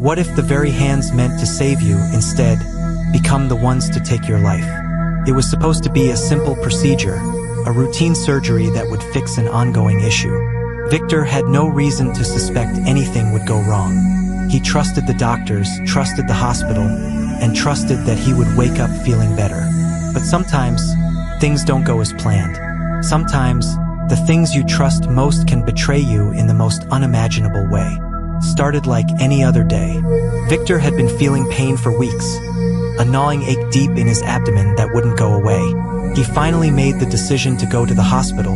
What if the very hands meant to save you, instead, become the ones to take your life? It was supposed to be a simple procedure, a routine surgery that would fix an ongoing issue. Victor had no reason to suspect anything would go wrong. He trusted the doctors, trusted the hospital, and trusted that he would wake up feeling better. But sometimes, things don't go as planned. Sometimes, the things you trust most can betray you in the most unimaginable way. Started like any other day. Victor had been feeling pain for weeks, a gnawing ache deep in his abdomen that wouldn't go away. He finally made the decision to go to the hospital,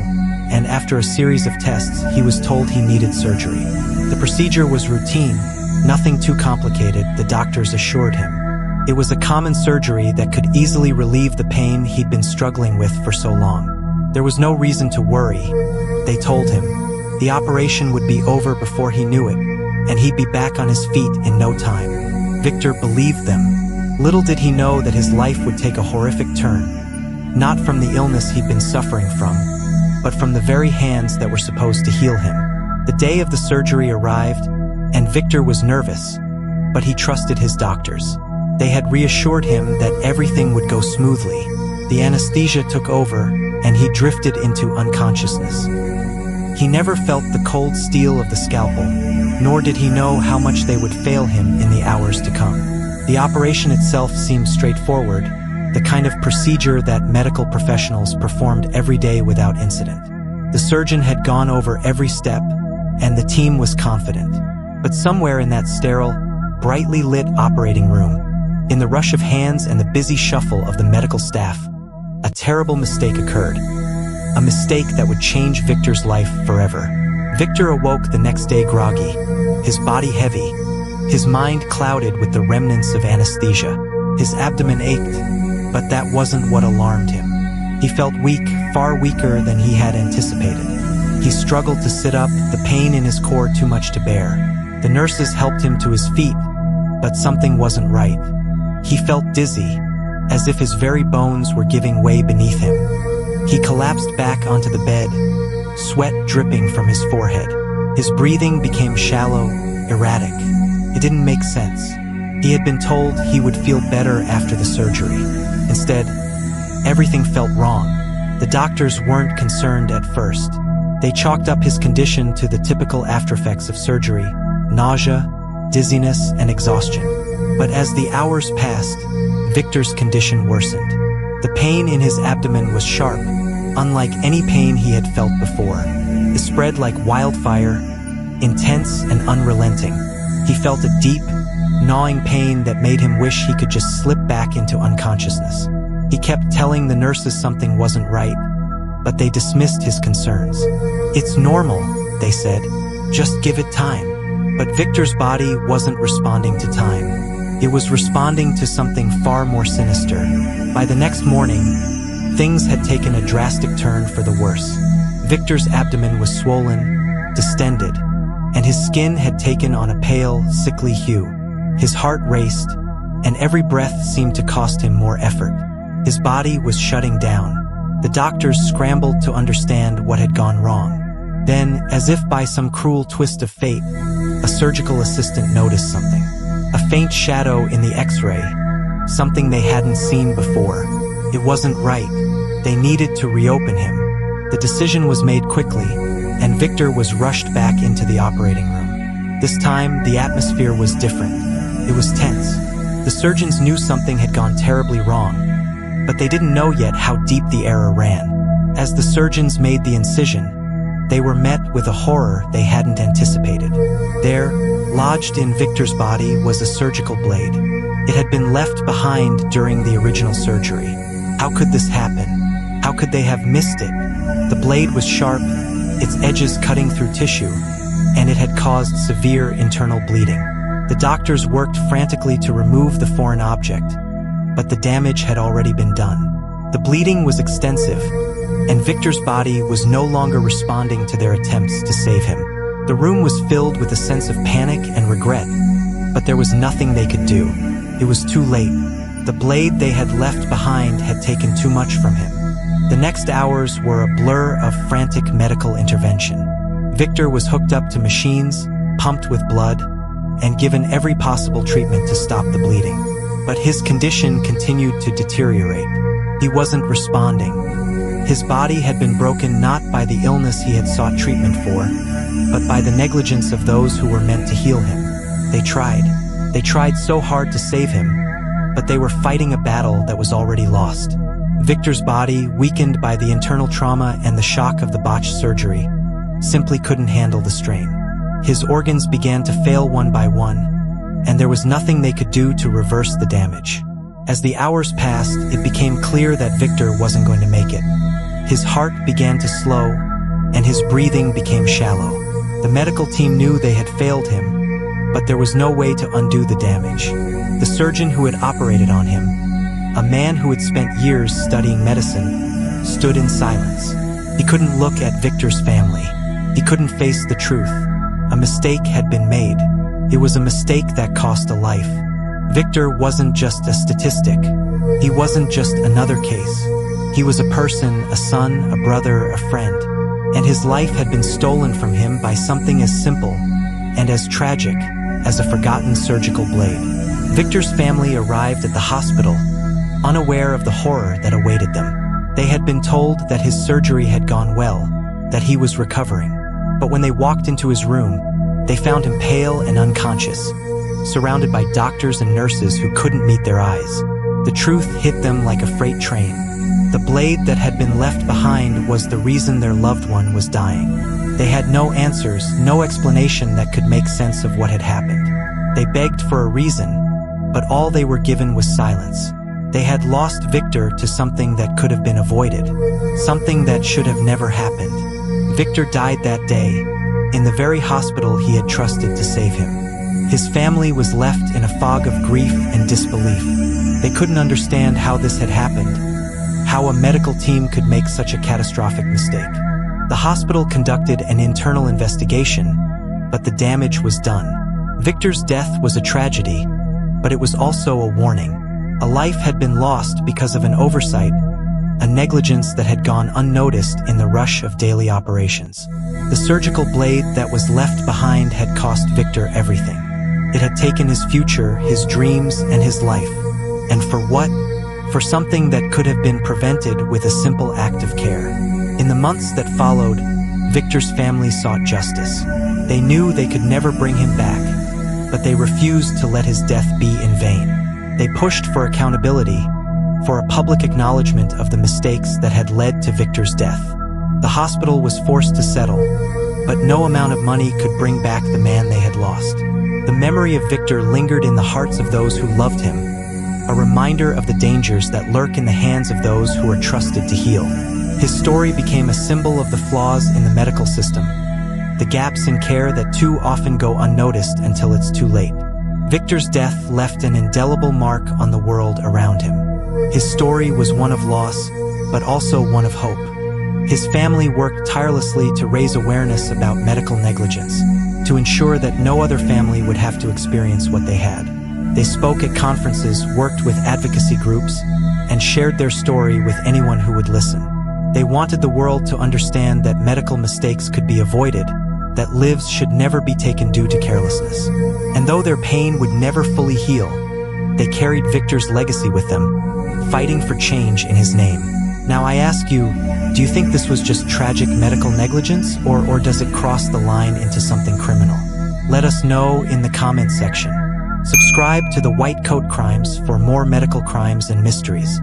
and after a series of tests, he was told he needed surgery. The procedure was routine, nothing too complicated, the doctors assured him. It was a common surgery that could easily relieve the pain he'd been struggling with for so long. There was no reason to worry, they told him. The operation would be over before he knew it, and he'd be back on his feet in no time. Victor believed them. Little did he know that his life would take a horrific turn, not from the illness he'd been suffering from, but from the very hands that were supposed to heal him. The day of the surgery arrived, and Victor was nervous, but he trusted his doctors. They had reassured him that everything would go smoothly. The anesthesia took over, and he drifted into unconsciousness. He never felt the cold steel of the scalpel, nor did he know how much they would fail him in the hours to come. The operation itself seemed straightforward, the kind of procedure that medical professionals performed every day without incident. The surgeon had gone over every step, and the team was confident. But somewhere in that sterile, brightly lit operating room, in the rush of hands and the busy shuffle of the medical staff, a terrible mistake occurred. A mistake that would change Victor's life forever. Victor awoke the next day groggy, his body heavy, his mind clouded with the remnants of anesthesia. His abdomen ached, but that wasn't what alarmed him. He felt weak, far weaker than he had anticipated. He struggled to sit up, the pain in his core too much to bear. The nurses helped him to his feet, but something wasn't right. He felt dizzy, as if his very bones were giving way beneath him. He collapsed back onto the bed, sweat dripping from his forehead. His breathing became shallow, erratic. It didn't make sense. He had been told he would feel better after the surgery. Instead, everything felt wrong. The doctors weren't concerned at first. They chalked up his condition to the typical aftereffects of surgery: nausea, dizziness, and exhaustion. But as the hours passed, Victor's condition worsened. The pain in his abdomen was sharp, unlike any pain he had felt before. It spread like wildfire, intense and unrelenting. He felt a deep, gnawing pain that made him wish he could just slip back into unconsciousness. He kept telling the nurses something wasn't right, but they dismissed his concerns. "It's normal," they said. "Just give it time." But Victor's body wasn't responding to time. It was responding to something far more sinister. By the next morning, things had taken a drastic turn for the worse. Victor's abdomen was swollen, distended, and his skin had taken on a pale, sickly hue. His heart raced, and every breath seemed to cost him more effort. His body was shutting down. The doctors scrambled to understand what had gone wrong. Then, as if by some cruel twist of fate, a surgical assistant noticed something. A faint shadow in the X-ray, something they hadn't seen before. It wasn't right. They needed to reopen him. The decision was made quickly, and Victor was rushed back into the operating room. This time, the atmosphere was different. It was tense. The surgeons knew something had gone terribly wrong, but they didn't know yet how deep the error ran. As the surgeons made the incision, they were met with a horror they hadn't anticipated. There, lodged in Victor's body, was a surgical blade. It had been left behind during the original surgery. How could this happen? How could they have missed it? The blade was sharp, its edges cutting through tissue, and it had caused severe internal bleeding. The doctors worked frantically to remove the foreign object, but the damage had already been done. The bleeding was extensive, and Victor's body was no longer responding to their attempts to save him. The room was filled with a sense of panic and regret, but there was nothing they could do. It was too late. The blade they had left behind had taken too much from him. The next hours were a blur of frantic medical intervention. Victor was hooked up to machines, pumped with blood, and given every possible treatment to stop the bleeding. But his condition continued to deteriorate. He wasn't responding. His body had been broken not by the illness he had sought treatment for, but by the negligence of those who were meant to heal him. They tried so hard to save him, but they were fighting a battle that was already lost. Victor's body, weakened by the internal trauma and the shock of the botched surgery, simply couldn't handle the strain. His organs began to fail one by one, and there was nothing they could do to reverse the damage. As the hours passed, it became clear that Victor wasn't going to make it. His heart began to slow, and his breathing became shallow. The medical team knew they had failed him, but there was no way to undo the damage. The surgeon who had operated on him, a man who had spent years studying medicine, stood in silence. He couldn't look at Victor's family. He couldn't face the truth. A mistake had been made. It was a mistake that cost a life. Victor wasn't just a statistic. He wasn't just another case. He was a person, a son, a brother, a friend. And his life had been stolen from him by something as simple and as tragic as a forgotten surgical blade. Victor's family arrived at the hospital, unaware of the horror that awaited them. They had been told that his surgery had gone well, that he was recovering. But when they walked into his room, they found him pale and unconscious, surrounded by doctors and nurses who couldn't meet their eyes. The truth hit them like a freight train. The blade that had been left behind was the reason their loved one was dying. They had no answers, no explanation that could make sense of what had happened. They begged for a reason, but all they were given was silence. They had lost Victor to something that could have been avoided, something that should have never happened. Victor died that day, in the very hospital he had trusted to save him. His family was left in a fog of grief and disbelief. They couldn't understand how this had happened, how a medical team could make such a catastrophic mistake. The hospital conducted an internal investigation, but the damage was done. Victor's death was a tragedy, but it was also a warning. A life had been lost because of an oversight, a negligence that had gone unnoticed in the rush of daily operations. The surgical blade that was left behind had cost Victor everything. It had taken his future, his dreams, and his life. And for what? For something that could have been prevented with a simple act of care. In the months that followed, Victor's family sought justice. They knew they could never bring him back, but they refused to let his death be in vain. They pushed for accountability, for a public acknowledgement of the mistakes that had led to Victor's death. The hospital was forced to settle, but no amount of money could bring back the man they had lost. The memory of Victor lingered in the hearts of those who loved him, a reminder of the dangers that lurk in the hands of those who are trusted to heal. His story became a symbol of the flaws in the medical system, the gaps in care that too often go unnoticed until it's too late. Victor's death left an indelible mark on the world around him. His story was one of loss, but also one of hope. His family worked tirelessly to raise awareness about medical negligence, to ensure that no other family would have to experience what they had. They spoke at conferences, worked with advocacy groups, and shared their story with anyone who would listen. They wanted the world to understand that medical mistakes could be avoided, that lives should never be taken due to carelessness. And though their pain would never fully heal, they carried Victor's legacy with them, fighting for change in his name. Now I ask you, do you think this was just tragic medical negligence, or does it cross the line into something criminal? Let us know in the comments section. Subscribe to the White Coat Crimes for more medical crimes and mysteries.